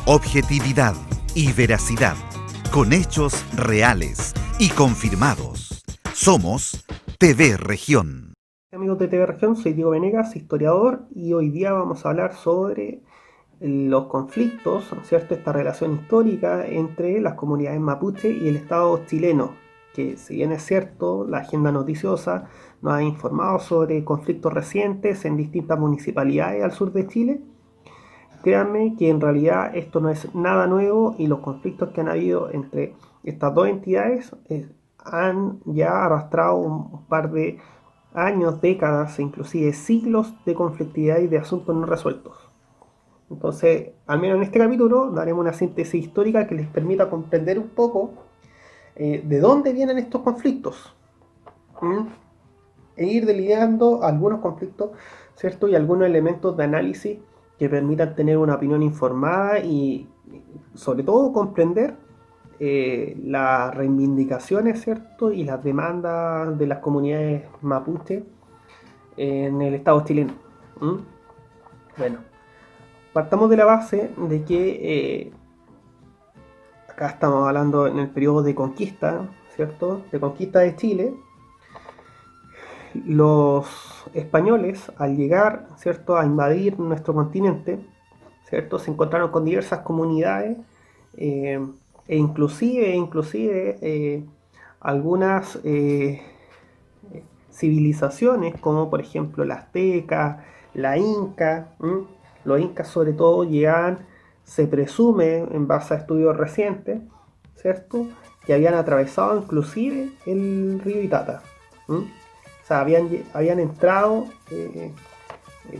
Objetividad y veracidad, con hechos reales y confirmados. Somos TV Región. Amigos de TV Región, soy Diego Venegas, historiador, y hoy día vamos a hablar sobre los conflictos, ¿cierto? Esta relación histórica entre las comunidades mapuche y el Estado chileno, que si bien es cierto, la agenda noticiosa nos ha informado sobre conflictos recientes en distintas municipalidades al sur de Chile. Créanme que en realidad esto no es nada nuevo y los conflictos que han habido entre estas dos entidades han ya arrastrado un par de años, décadas e inclusive siglos de conflictividad y de asuntos no resueltos. Entonces, al menos en este capítulo daremos una síntesis histórica que les permita comprender un poco de dónde vienen estos conflictos e ir delineando algunos conflictos, ¿cierto? Y algunos elementos de análisis que permitan tener una opinión informada y sobre todo comprender las reivindicaciones, ¿cierto? Y las demandas de las comunidades mapuche en el Estado chileno. Bueno, partamos de la base de que acá estamos hablando en el periodo de conquista, ¿cierto? De conquista de Chile. Los españoles, al llegar, ¿cierto?, a invadir nuestro continente, ¿cierto?, se encontraron con diversas comunidades e inclusive algunas civilizaciones, como por ejemplo la azteca, la inca. Los incas sobre todo llegaban, se presume, en base a estudios recientes, ¿cierto?, que habían atravesado inclusive el río Itata. O sea, habían entrado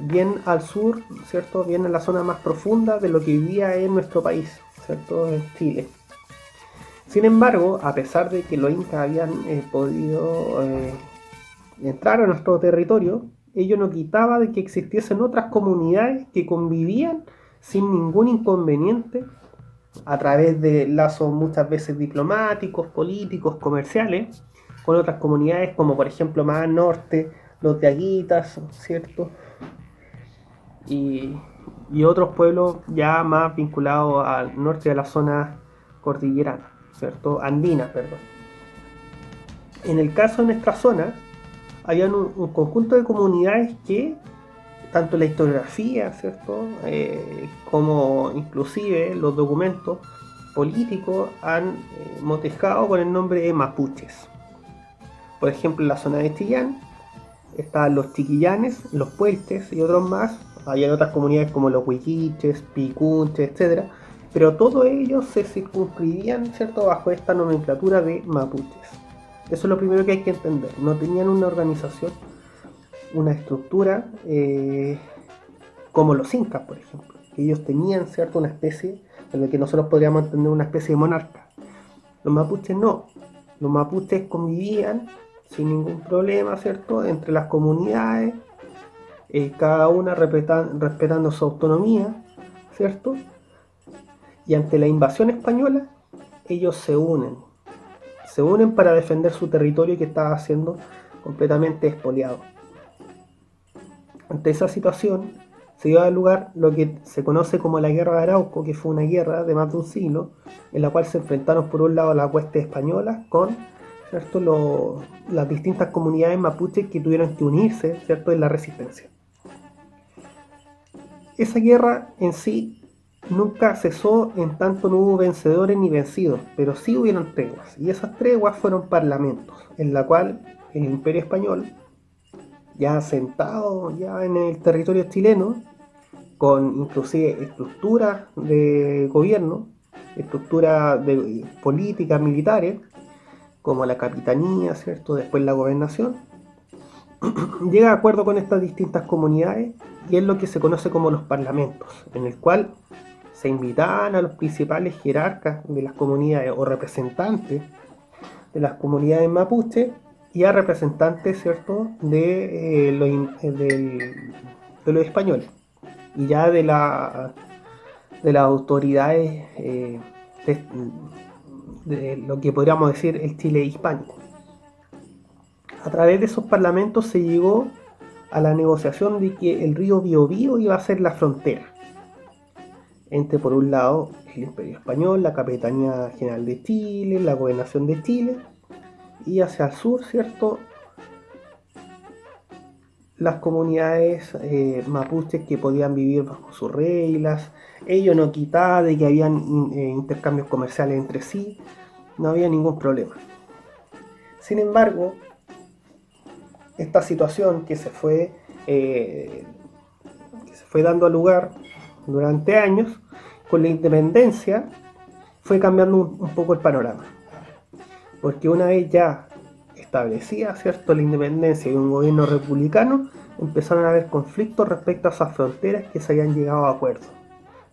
bien al sur, ¿cierto? Bien en la zona más profunda de lo que vivía en nuestro país, ¿cierto? En Chile. Sin embargo, a pesar de que los incas habían podido entrar a nuestro territorio, ello no quitaba de que existiesen otras comunidades que convivían sin ningún inconveniente a través de lazos muchas veces diplomáticos, políticos, comerciales, con otras comunidades como por ejemplo más al norte, los Diaguitas, ¿cierto? Y otros pueblos ya más vinculados al norte de la zona cordillerana, ¿cierto? Andina, perdón. En el caso de nuestra zona, había un conjunto de comunidades que, tanto la historiografía, ¿cierto?, como inclusive los documentos políticos han motejado con el nombre de mapuches. Por ejemplo, en la zona de Chillán estaban los chiquillanes, los puelches y otros más. Había otras comunidades como los huiquiches, picunches, etc. Pero todos ellos se circunscribían, ¿cierto?, bajo esta nomenclatura de mapuches. Eso es lo primero que hay que entender. No tenían una organización, una estructura como los incas, por ejemplo. Ellos tenían, ¿cierto?, una especie en la que nosotros podríamos entender una especie de monarca. Los mapuches no. Los mapuches convivían sin ningún problema, ¿cierto?, entre las comunidades, cada una respetando su autonomía, ¿cierto? Y ante la invasión española, ellos se unen para defender su territorio que estaba siendo completamente expoliado. Ante esa situación se dio lugar lo que se conoce como la Guerra de Arauco, que fue una guerra de más de un siglo, en la cual se enfrentaron por un lado las huestes españolas con, ¿cierto?, las distintas comunidades mapuches que tuvieron que unirse, ¿cierto?, en la resistencia. Esa guerra en sí nunca cesó, en tanto no hubo vencedores ni vencidos, pero sí hubieron treguas, y esas treguas fueron parlamentos, en la cual el Imperio Español, ya asentado ya en el territorio chileno, con inclusive estructuras de gobierno, estructuras de políticas militares, como la capitanía, ¿cierto?, después la gobernación, llega a acuerdo con estas distintas comunidades y es lo que se conoce como los parlamentos, en el cual se invitaban a los principales jerarcas de las comunidades o representantes de las comunidades mapuche y a representantes, ¿cierto?, de los españoles y ya de las autoridades de lo que podríamos decir el Chile hispánico. A través de esos parlamentos se llegó a la negociación de que el río Biobío iba a ser la frontera. entre, por un lado, el Imperio Español, la Capitanía General de Chile, la Gobernación de Chile, y hacia el sur, ¿cierto?, las comunidades mapuches que podían vivir bajo sus reglas. Ello no quitaba de que habían intercambios comerciales entre sí, no había ningún problema. Sin embargo, esta situación que se fue dando lugar durante años, con la independencia fue cambiando un poco el panorama. Porque una vez ya establecida, ¿cierto?, la independencia y un gobierno republicano, empezaron a haber conflictos respecto a esas fronteras que se habían llegado a acuerdos,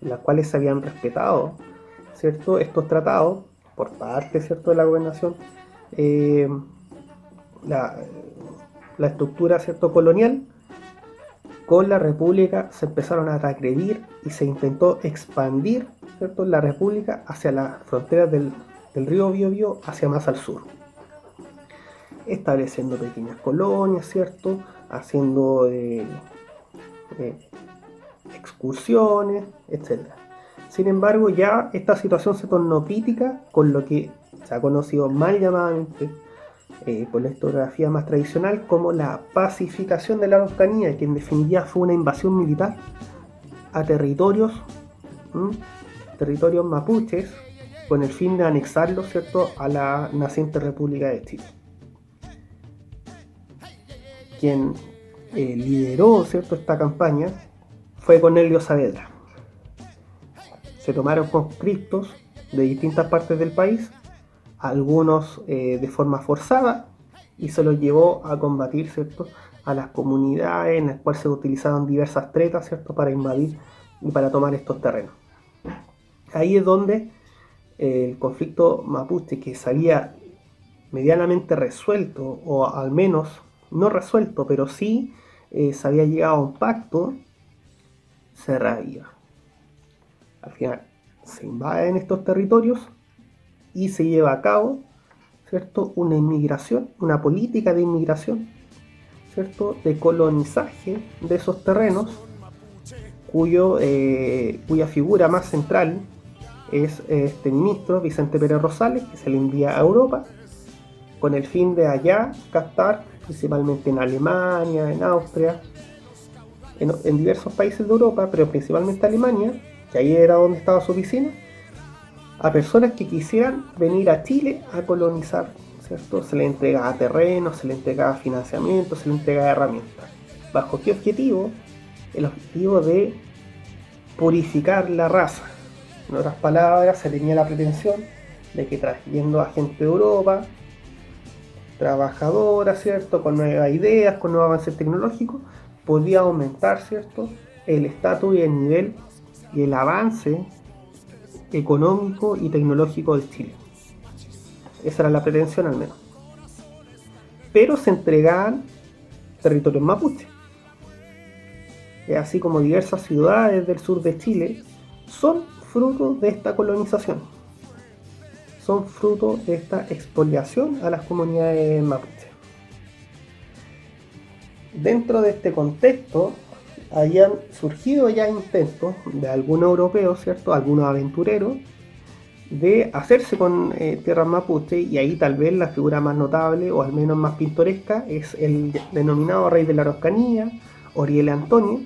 en las cuales se habían respetado, ¿cierto?, estos tratados por parte, ¿cierto?, de la gobernación, la estructura, ¿cierto?, colonial. Con la república se empezaron a transgredir y se intentó expandir, ¿cierto?, la república hacia las fronteras del río Biobío, hacia más al sur, estableciendo pequeñas colonias, ¿cierto?, haciendo excursiones, etc. Sin embargo, ya esta situación se tornó crítica con lo que se ha conocido mal llamadamente por la historiografía más tradicional como la pacificación de la Araucanía, que en definitiva fue una invasión militar a territorios mapuches, con el fin de anexarlos, ¿cierto?, a la naciente República de Chile. Quien lideró, ¿cierto?, esta campaña fue Cornelio Saavedra. Se tomaron conscriptos de distintas partes del país, algunos de forma forzada, y se los llevó a combatir, ¿cierto?, a las comunidades en las cuales se utilizaban diversas tretas, ¿cierto?, para invadir y para tomar estos terrenos. Ahí es donde el conflicto mapuche, que se había medianamente resuelto, o al menos no resuelto, pero sí se había llegado a un pacto, se reaviva. Al final se invaden estos territorios y se lleva a cabo, ¿cierto?, una inmigración, una política de inmigración, ¿cierto?, de colonizaje de esos terrenos, cuya figura más central es este ministro, Vicente Pérez Rosales, que se le envía a Europa con el fin de allá captar, principalmente en Alemania, en Austria, en diversos países de Europa, pero principalmente Alemania, que ahí era donde estaba su oficina, a personas que quisieran venir a Chile a colonizar, ¿cierto? Se le entregaba terreno, se le entregaba financiamiento, se le entregaba herramientas. ¿Bajo qué objetivo? El objetivo de purificar la raza. En otras palabras, se tenía la pretensión de que trayendo a gente de Europa, trabajadora, ¿cierto?, con nuevas ideas, con nuevos avances tecnológicos, podía aumentar, ¿cierto?, el estatus y el nivel y el avance económico y tecnológico de Chile. Esa era la pretensión, al menos. Pero se entregaban territorios mapuche, así como diversas ciudades del sur de Chile son fruto de esta colonización, son fruto de esta expoliación a las comunidades mapuches. Dentro de este contexto habían surgido ya intentos de algunos europeos, ¿cierto?, algunos aventureros, de hacerse con tierras mapuche, y ahí tal vez la figura más notable, o al menos más pintoresca, es el denominado rey de la Araucanía, Oriele Antonio,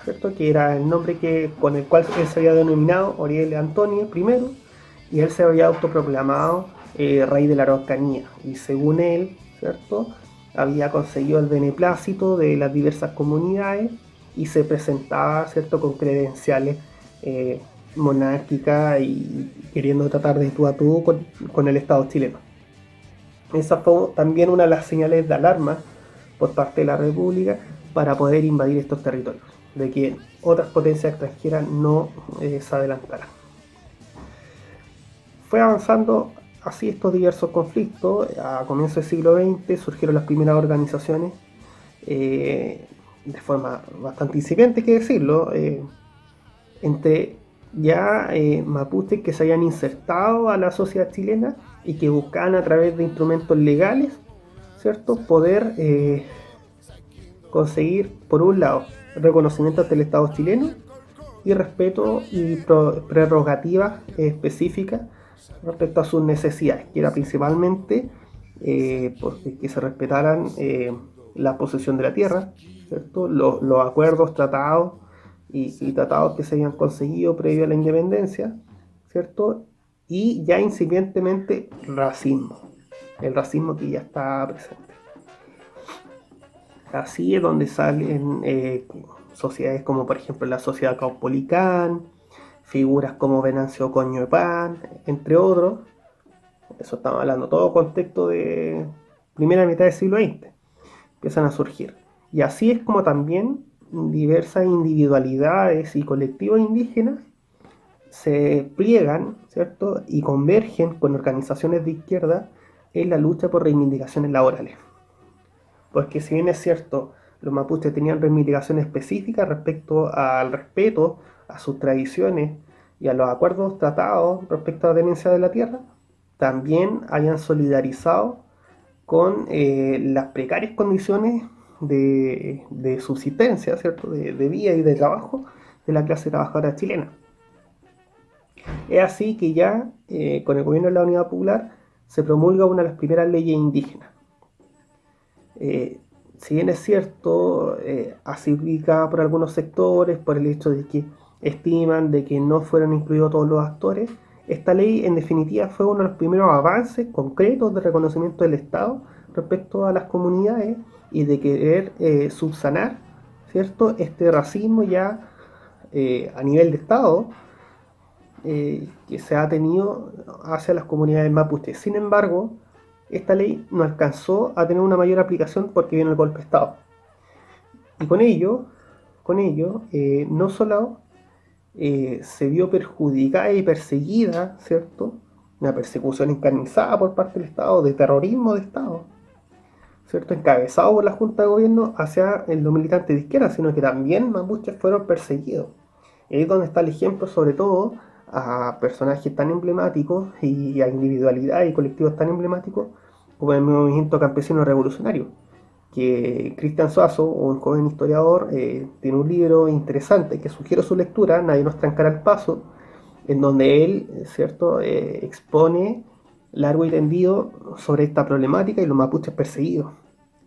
¿cierto?, que era el nombre con el cual él se había denominado Oriele Antonio I, y él se había autoproclamado rey de la Araucanía, y según él, ¿cierto?, había conseguido el beneplácito de las diversas comunidades y se presentaba, ¿cierto?, con credenciales monárquicas y queriendo tratar de tú a tú con el Estado chileno. Esa fue también una de las señales de alarma por parte de la República para poder invadir estos territorios, de que otras potencias extranjeras no se adelantaran. Fue avanzando así estos diversos conflictos. A comienzos del siglo XX surgieron las primeras organizaciones, de forma bastante incipiente, hay que decirlo, entre ya mapuches que se habían insertado a la sociedad chilena y que buscaban a través de instrumentos legales, ¿cierto?, poder conseguir, por un lado, reconocimiento ante el Estado chileno y respeto y prerrogativas específicas respecto a sus necesidades, que era principalmente que se respetaran la posesión de la tierra, ¿cierto? Los acuerdos, tratados y tratados que se habían conseguido previo a la independencia, ¿cierto? Y ya incipientemente racismo, el racismo que ya está presente. Así es donde salen sociedades como por ejemplo la sociedad caupolicán, figuras como Venancio Coño Pan, entre otros. Eso estamos hablando, todo contexto de primera mitad del siglo XX, empiezan a surgir. Y así es como también diversas individualidades y colectivos indígenas se pliegan, ¿cierto? Y convergen con organizaciones de izquierda en la lucha por reivindicaciones laborales. Porque si bien es cierto, los mapuches tenían reivindicaciones específicas respecto al respeto a sus tradiciones y a los acuerdos tratados respecto a la tenencia de la tierra, también hayan solidarizado con las precarias condiciones de subsistencia, ¿cierto? De vida y de trabajo de la clase trabajadora chilena. Es así que ya con el gobierno de la Unidad Popular se promulga una de las primeras leyes indígenas. Si bien es cierto, así ubicada por algunos sectores, por el hecho de que estiman de que no fueron incluidos todos los actores, esta ley en definitiva fue uno de los primeros avances concretos de reconocimiento del Estado respecto a las comunidades y de querer subsanar, ¿cierto?, este racismo ya a nivel de Estado que se ha tenido hacia las comunidades mapuches. Sin embargo, esta ley no alcanzó a tener una mayor aplicación porque vino el golpe de Estado. Y con ello no solo se vio perjudicada y perseguida, ¿cierto? Una persecución encarnizada por parte del Estado, de terrorismo de Estado, ¿cierto? Encabezado por la Junta de Gobierno hacia los militantes de izquierda, sino que también mapuches fueron perseguidos. Y ahí es donde está el ejemplo, sobre todo, a personajes tan emblemáticos y a individualidades y colectivos tan emblemáticos como el movimiento campesino revolucionario, que Cristian Suazo, un joven historiador, tiene un libro interesante que sugiero su lectura, Nadie nos trancará el paso, en donde él, ¿cierto?, expone largo y tendido sobre esta problemática y los mapuches perseguidos,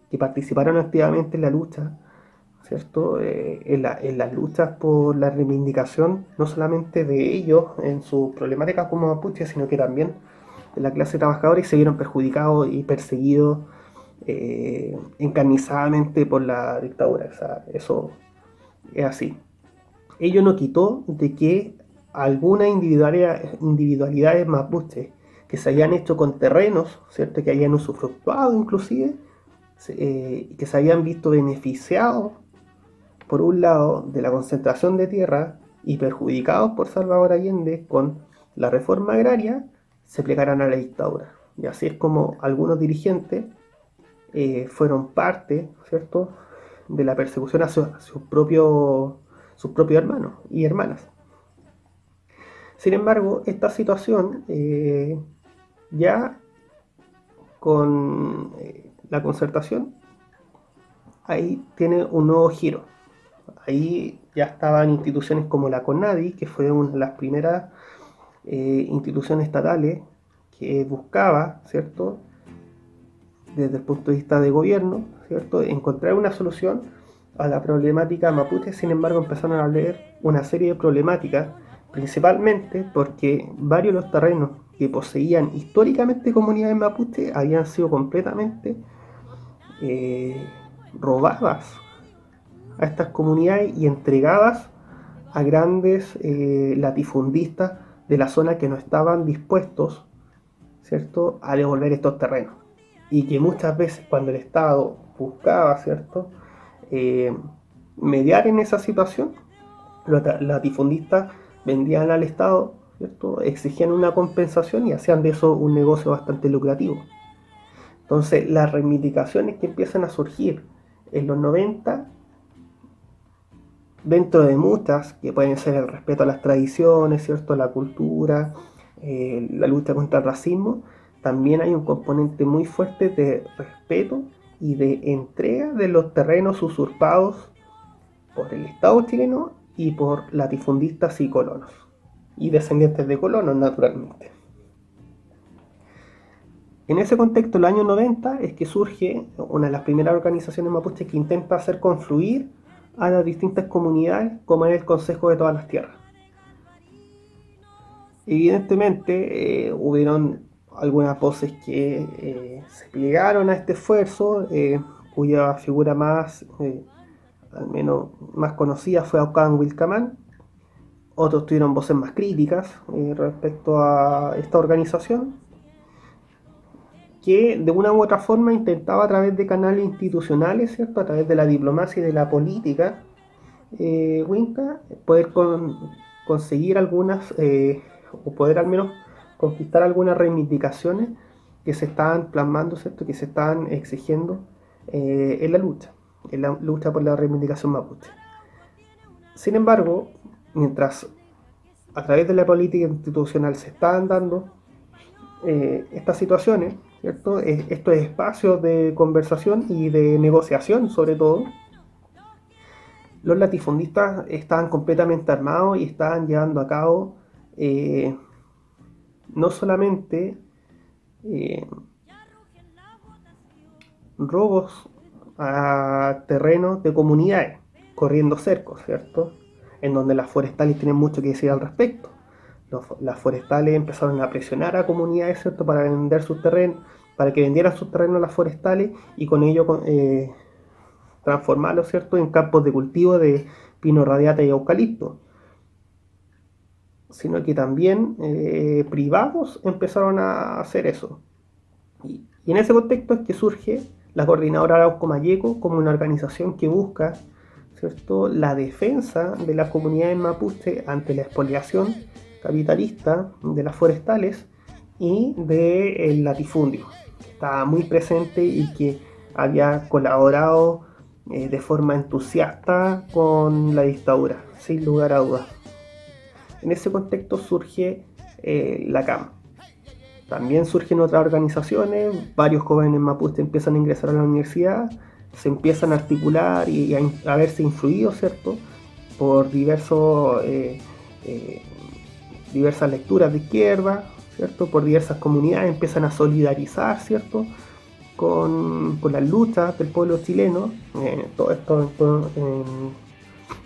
que participaron activamente en la lucha, ¿cierto?, en las luchas por la reivindicación no solamente de ellos en sus problemáticas como mapuches, sino que también de la clase trabajadora, y se vieron perjudicados y perseguidos encarnizadamente por la dictadura. O sea, eso es así. Ello no quitó de que algunas individualidades mapuches que se hayan hecho con terrenos, ¿cierto?, que hayan usufructuado inclusive, que se habían visto beneficiados por un lado de la concentración de tierra y perjudicados por Salvador Allende con la reforma agraria, se plegaran a la dictadura. Y así es como algunos dirigentes fueron parte, ¿cierto?, de la persecución a sus propios hermanos y hermanas. Sin embargo, esta situación ya con la concertación ahí tiene un nuevo giro. Ahí ya estaban instituciones como la CONADI, que fue una de las primeras instituciones estatales que buscaba, ¿cierto?, desde el punto de vista de gobierno, ¿cierto?, encontrar una solución a la problemática mapuche. Sin embargo, empezaron a leer una serie de problemáticas, principalmente porque varios de los terrenos que poseían históricamente comunidades mapuche habían sido completamente robadas a estas comunidades y entregadas a grandes latifundistas de la zona que no estaban dispuestos, ¿cierto?, a devolver estos terrenos. Y que muchas veces cuando el Estado buscaba, ¿cierto?, mediar en esa situación, los latifundistas vendían al Estado, ¿cierto?, exigían una compensación y hacían de eso un negocio bastante lucrativo. Entonces, las reivindicaciones que empiezan a surgir en los 90, dentro de muchas, que pueden ser el respeto a las tradiciones, ¿cierto?, la cultura, la lucha contra el racismo, también hay un componente muy fuerte de respeto y de entrega de los terrenos usurpados por el Estado chileno y por latifundistas y colonos, y descendientes de colonos, naturalmente. En ese contexto, en los años 90, es que surge una de las primeras organizaciones mapuches que intenta hacer confluir a las distintas comunidades, como es el Consejo de Todas las Tierras. Evidentemente, hubieron algunas voces que se plegaron a este esfuerzo, cuya figura más, al menos más conocida, fue Aucán Wilcamán. Otros tuvieron voces más críticas respecto a esta organización, que de una u otra forma intentaba a través de canales institucionales, ¿cierto? A través de la diplomacia y de la política Winca, poder conseguir algunas, o poder al menos conquistar algunas reivindicaciones que se estaban plasmando, ¿cierto? Que se estaban exigiendo en la lucha por la reivindicación mapuche. Sin embargo, mientras a través de la política institucional se estaban dando estas situaciones, ¿cierto? Estos espacios de conversación y de negociación, sobre todo, los latifundistas estaban completamente armados y estaban llevando a cabo no solamente robos a terrenos de comunidades, corriendo cercos, ¿cierto? En donde las forestales tienen mucho que decir al respecto. Las forestales empezaron a presionar a comunidades, ¿cierto? Para vender sus terrenos, para que vendieran sus terrenos a las forestales y con ello transformarlos, ¿cierto? En campos de cultivo de pino radiata y eucalipto. Sino que también privados empezaron a hacer eso. Y en ese contexto es que surge la Coordinadora Arauco Mayeco como una organización que busca, ¿cierto?, la defensa de las comunidades mapuche ante la expoliación capitalista de las forestales y del latifundio, que estaba muy presente y que había colaborado de forma entusiasta con la dictadura, sin lugar a dudas. En ese contexto surge la CAM. También surgen otras organizaciones, varios jóvenes mapuches empiezan a ingresar a la universidad, se empiezan a articular y a verse influidos, ¿cierto?, por diversas lecturas de izquierda, ¿cierto?, por diversas comunidades, empiezan a solidarizar, ¿cierto?, con las luchas del pueblo chileno, todo esto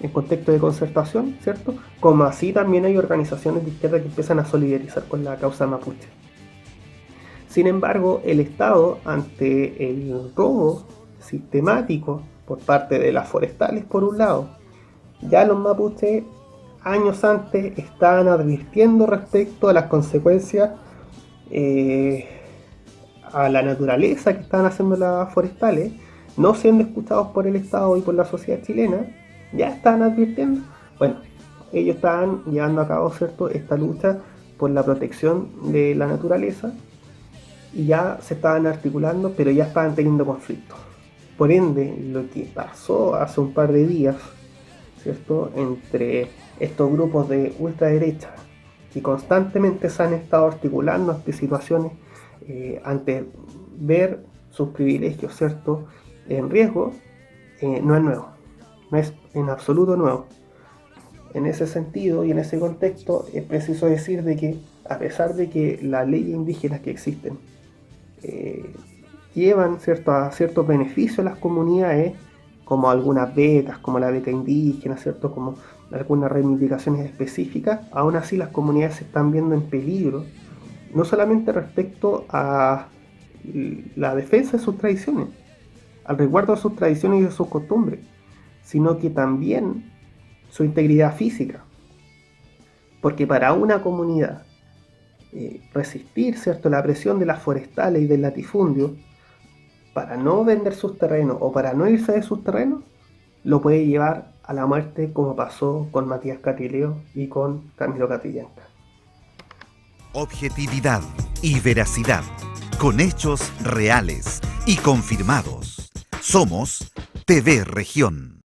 en contexto de concertación, ¿cierto?, como así también hay organizaciones de izquierda que empiezan a solidarizar con la causa mapuche. Sin embargo, el Estado, ante el robo sistemático por parte de las forestales, por un lado, ya los mapuches años antes estaban advirtiendo respecto a las consecuencias a la naturaleza que estaban haciendo las forestales, no siendo escuchados por el Estado y por la sociedad chilena, ya estaban advirtiendo. Bueno, ellos estaban llevando a cabo, ¿cierto?, esta lucha por la protección de la naturaleza y ya se estaban articulando, pero ya estaban teniendo conflictos. Por ende, lo que pasó hace un par de días, ¿cierto?, entre estos grupos de ultraderecha que constantemente se han estado articulando ante situaciones, ante ver sus privilegios, ¿cierto?, en riesgo, no es nuevo, no es en absoluto nuevo. En ese sentido y en ese contexto es preciso decir de que a pesar de que las leyes indígenas que existen llevan, ¿cierto?, a ciertos beneficios a las comunidades, como algunas becas, como la beca indígena, ¿cierto?, como algunas reivindicaciones específicas, aún así las comunidades se están viendo en peligro, no solamente respecto a la defensa de sus tradiciones, al resguardo de sus tradiciones y de sus costumbres, sino que también su integridad física. Porque para una comunidad resistir, ¿cierto?, la presión de las forestales y del latifundio, para no vender sus terrenos o para no irse de sus terrenos, lo puede llevar a la muerte, como pasó con Matías Catileo y con Camilo Catrillanca. Objetividad y veracidad, con hechos reales y confirmados. Somos TV Región.